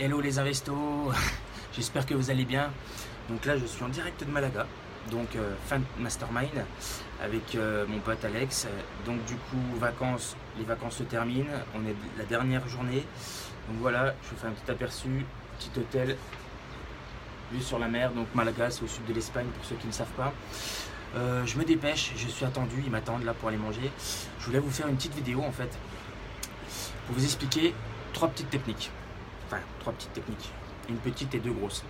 Hello les investos, j'espère que vous allez bien. Donc là je suis en direct de Malaga, donc fin de mastermind avec mon pote Alex. Donc du coup les vacances se terminent, on est la dernière journée. Donc voilà, je vous fais un petit aperçu, petit hôtel, vue sur la mer. Donc Malaga c'est au sud de l'Espagne pour ceux qui ne savent pas. Je me dépêche, je suis attendu, ils m'attendent là pour aller manger. Je voulais vous faire une petite vidéo en fait pour vous expliquer trois petites techniques. Enfin, trois petites techniques, une petite et deux grosses.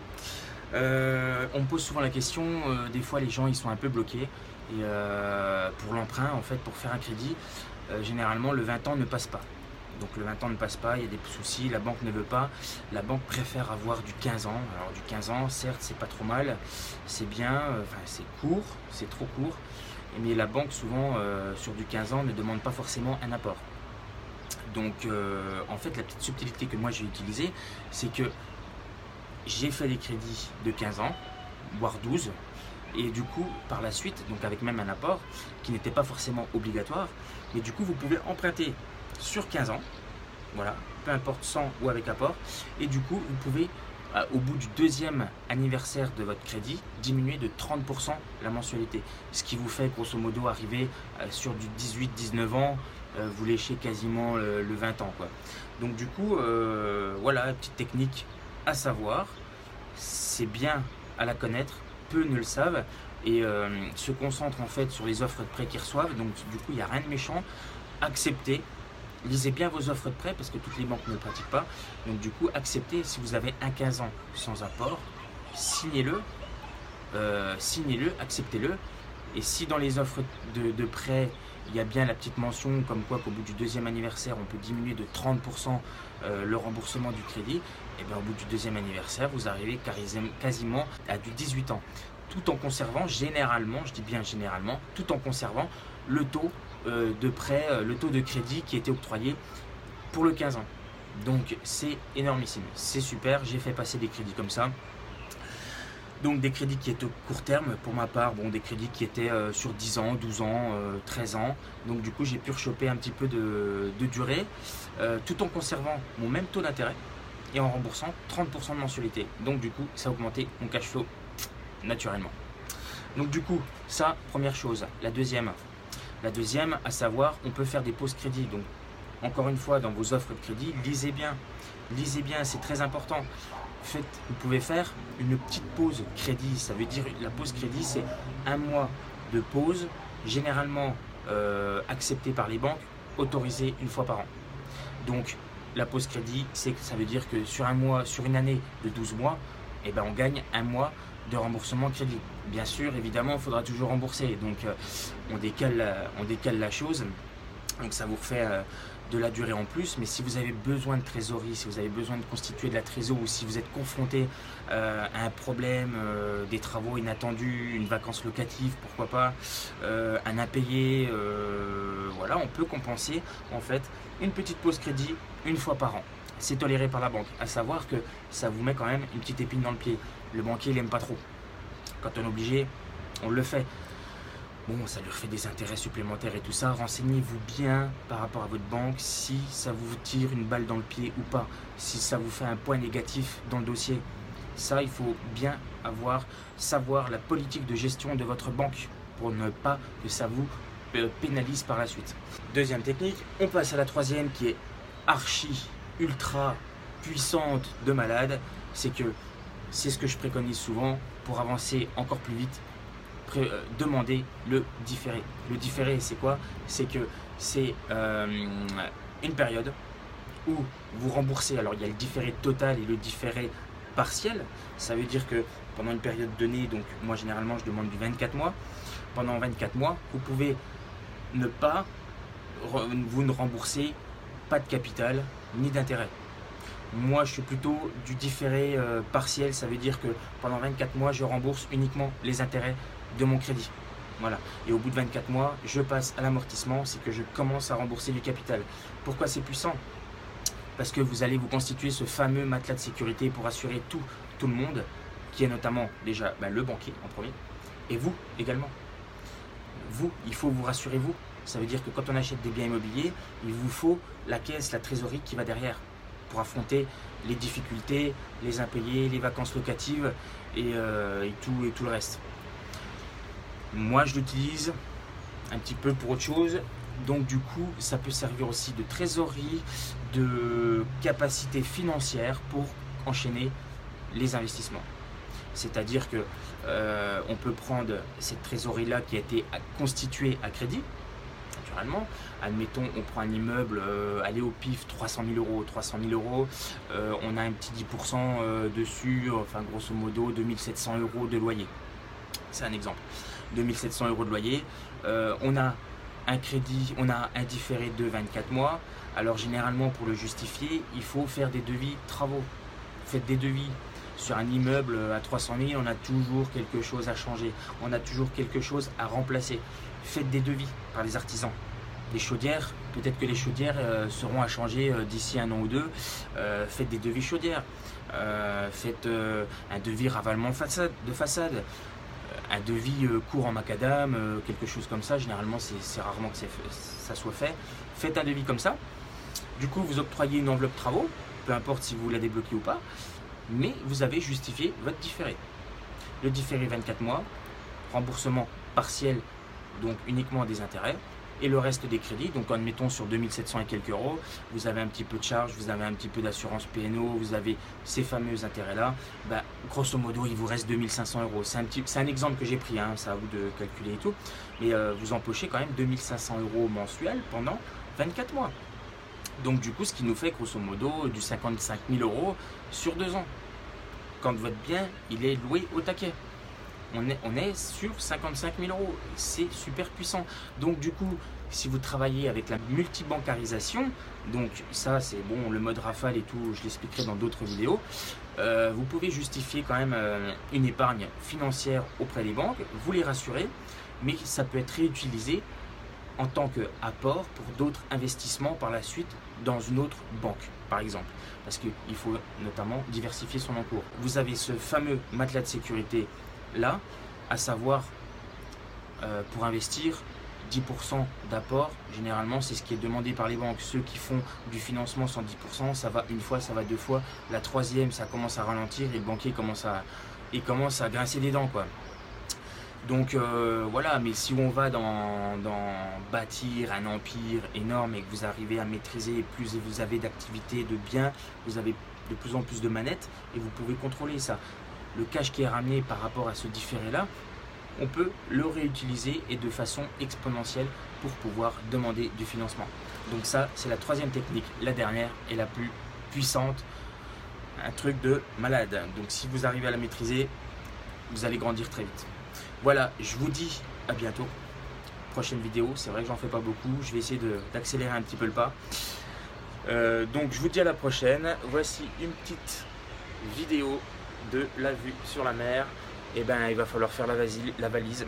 On me pose souvent la question, des fois les gens ils sont un peu bloqués et pour l'emprunt en fait, pour faire un crédit, généralement le 20 ans ne passe pas. Donc le 20 ans ne passe pas, il y a des soucis, la banque ne veut pas, la banque préfère avoir du 15 ans. Alors du 15 ans, certes c'est pas trop mal, c'est bien, enfin c'est court, c'est trop court, mais la banque souvent sur du 15 ans ne demande pas forcément un apport. Donc en fait la petite subtilité que moi j'ai utilisée, c'est que j'ai fait des crédits de 15 ans, voire 12, et du coup par la suite, donc avec même un apport qui n'était pas forcément obligatoire, mais du coup vous pouvez emprunter sur 15 ans, voilà, peu importe sans ou avec apport, et du coup vous pouvez au bout du deuxième anniversaire de votre crédit, diminuer de 30% la mensualité. Ce qui vous fait grosso modo arriver sur du 18-19 ans, vous léchez quasiment le 20 ans, quoi. Donc du coup, voilà, petite technique à savoir. C'est bien à la connaître, peu ne le savent et se concentrent en fait sur les offres de prêt qu'ils reçoivent. Donc du coup, il n'y a rien de méchant. Acceptez. Lisez bien vos offres de prêt parce que toutes les banques ne le pratiquent pas. Donc du coup, acceptez. Si vous avez un 15 ans sans apport, signez-le, acceptez-le. Et si dans les offres de prêt, il y a bien la petite mention comme quoi qu'au bout du deuxième anniversaire, on peut diminuer de 30% le remboursement du crédit, et bien au bout du deuxième anniversaire, vous arrivez quasiment à du 18 ans. Tout en conservant généralement, je dis bien généralement, tout en conservant le taux de prêt, le taux de crédit qui était octroyé pour le 15 ans. Donc c'est énormissime, c'est super, j'ai fait passer des crédits comme ça. Donc des crédits qui étaient au court terme, pour ma part, bon, des crédits qui étaient sur 10 ans, 12 ans, 13 ans. Donc du coup j'ai pu rechoper un petit peu de durée, tout en conservant mon même taux d'intérêt et en remboursant 30% de mensualité. Donc du coup ça a augmenté mon cash flow naturellement. Donc du coup ça, première chose. La deuxième, à savoir, on peut faire des pauses crédit. Donc encore une fois, dans vos offres de crédit, lisez bien, c'est très important. Vous pouvez faire une petite pause crédit. Ça veut dire la pause crédit, c'est un mois de pause, généralement acceptée par les banques, autorisée une fois par an. Donc la pause crédit, ça veut dire que sur un mois, sur une année de 12 mois, eh ben, on gagne un mois de remboursement crédit. Bien sûr, évidemment, il faudra toujours rembourser. Donc on décale la chose. Donc ça vous refait de la durée en plus, mais si vous avez besoin de trésorerie, si vous avez besoin de constituer de la trésorerie, ou si vous êtes confronté à un problème, des travaux inattendus, une vacance locative, pourquoi pas, un impayé, voilà, on peut compenser en fait une petite pause crédit une fois par an. C'est toléré par la banque, à savoir que ça vous met quand même une petite épine dans le pied. Le banquier il n'aime pas trop. Quand on est obligé, on le fait. Bon, ça lui fait des intérêts supplémentaires et tout ça. Renseignez-vous bien par rapport à votre banque si ça vous tire une balle dans le pied ou pas. Si ça vous fait un point négatif dans le dossier. Ça, il faut bien savoir la politique de gestion de votre banque pour ne pas que ça vous pénalise par la suite. Deuxième technique, on passe à la troisième qui est archi, ultra puissante de malade. C'est ce que je préconise souvent pour avancer encore plus vite. Demander le différé. Le différé, c'est quoi? C'est que c'est une période où vous remboursez. Alors il y a le différé total et le différé partiel. Ça veut dire que pendant une période donnée, donc moi généralement je demande du 24 mois. Pendant 24 mois, vous pouvez vous ne remboursez pas de capital ni d'intérêt. Moi je suis plutôt du différé partiel. Ça veut dire que pendant 24 mois, je rembourse uniquement les intérêts de mon crédit. Voilà. Et au bout de 24 mois, je passe à l'amortissement, c'est que je commence à rembourser du capital. Pourquoi c'est puissant? Parce que vous allez vous constituer ce fameux matelas de sécurité pour assurer tout le monde, qui est notamment déjà le banquier en premier, et vous également. Vous, il faut vous rassurer vous. Ça veut dire que quand on achète des biens immobiliers, il vous faut la caisse, la trésorerie qui va derrière pour affronter les difficultés, les impayés, les vacances locatives et tout le reste. Moi, je l'utilise un petit peu pour autre chose. Donc du coup, ça peut servir aussi de trésorerie, de capacité financière pour enchaîner les investissements. C'est-à-dire que on peut prendre cette trésorerie-là qui a été constituée à crédit, naturellement. Admettons, on prend un immeuble, aller au pif, 300 000 euros, on a un petit 10% dessus, enfin grosso modo 2700 euros de loyer. C'est un exemple. 2700 euros de loyer, on a un crédit, on a un différé de 24 mois. Alors généralement, pour le justifier, il faut faire des devis travaux. Faites des devis. Sur un immeuble à 300 000, on a toujours quelque chose à changer, on a toujours quelque chose à remplacer. Faites des devis par les artisans. Les chaudières, peut-être que les chaudières seront à changer d'ici 1 an ou 2. Faites des devis chaudières. Faites un devis ravalement de façade. Un devis court en macadam, quelque chose comme ça. Généralement, c'est rarement que ça soit fait. Faites un devis comme ça. Du coup, vous octroyez une enveloppe travaux, peu importe si vous la débloquez ou pas. Mais vous avez justifié votre différé. Le différé 24 mois, remboursement partiel, donc uniquement des intérêts, et le reste des crédits. Donc admettons sur 2700 et quelques euros, vous avez un petit peu de charge, vous avez un petit peu d'assurance PNO, vous avez ces fameux intérêts-là. Grosso modo, il vous reste 2500 euros. C'est un exemple que j'ai pris, hein, c'est à vous de calculer et tout. Mais vous empochez quand même 2500 euros mensuels pendant 24 mois. Donc du coup, ce qui nous fait grosso modo du 55 000 euros sur 2 ans. Quand votre bien, il est loué au taquet. On est sur 55 000 euros. C'est super puissant. Donc du coup, si vous travaillez avec la multibancarisation, donc ça c'est bon, le mode rafale et tout, je l'expliquerai dans d'autres vidéos, vous pouvez justifier quand même une épargne financière auprès des banques, vous les rassurez, mais ça peut être réutilisé en tant qu'apport pour d'autres investissements par la suite dans une autre banque, par exemple. Parce qu'il faut notamment diversifier son encours. Vous avez ce fameux matelas de sécurité là, à savoir pour investir 10% d'apport. Généralement, c'est ce qui est demandé par les banques. Ceux qui font du financement sans 10%, ça va une fois, ça va deux fois. La troisième, ça commence à ralentir et le banquier commence à grincer des dents, quoi. Donc voilà, mais si on va dans bâtir un empire énorme et que vous arrivez à maîtriser, plus vous avez d'activités, de biens, vous avez de plus en plus de manettes et vous pouvez contrôler ça. Le cash qui est ramené par rapport à ce différé-là, on peut le réutiliser et de façon exponentielle pour pouvoir demander du financement. Donc ça, c'est la troisième technique, la dernière et la plus puissante. Un truc de malade. Donc si vous arrivez à la maîtriser, vous allez grandir très vite. Voilà, je vous dis à bientôt. Prochaine vidéo, c'est vrai que j'en fais pas beaucoup, je vais essayer d'accélérer un petit peu le pas. Donc je vous dis à la prochaine. Voici une petite vidéo de la vue sur la mer. Et ben il va falloir faire la valise.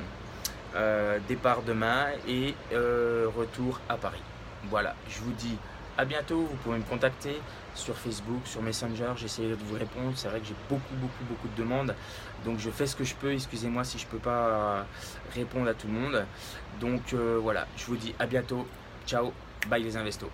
Départ demain et retour à Paris. Voilà, je vous dis à bientôt. Vous pouvez me contacter sur Facebook, sur Messenger, j'essaierai de vous répondre. C'est vrai que j'ai beaucoup de demandes, donc je fais ce que je peux. Excusez-moi si je peux pas répondre à tout le monde. Donc voilà, je vous dis à bientôt. Ciao, bye les investos.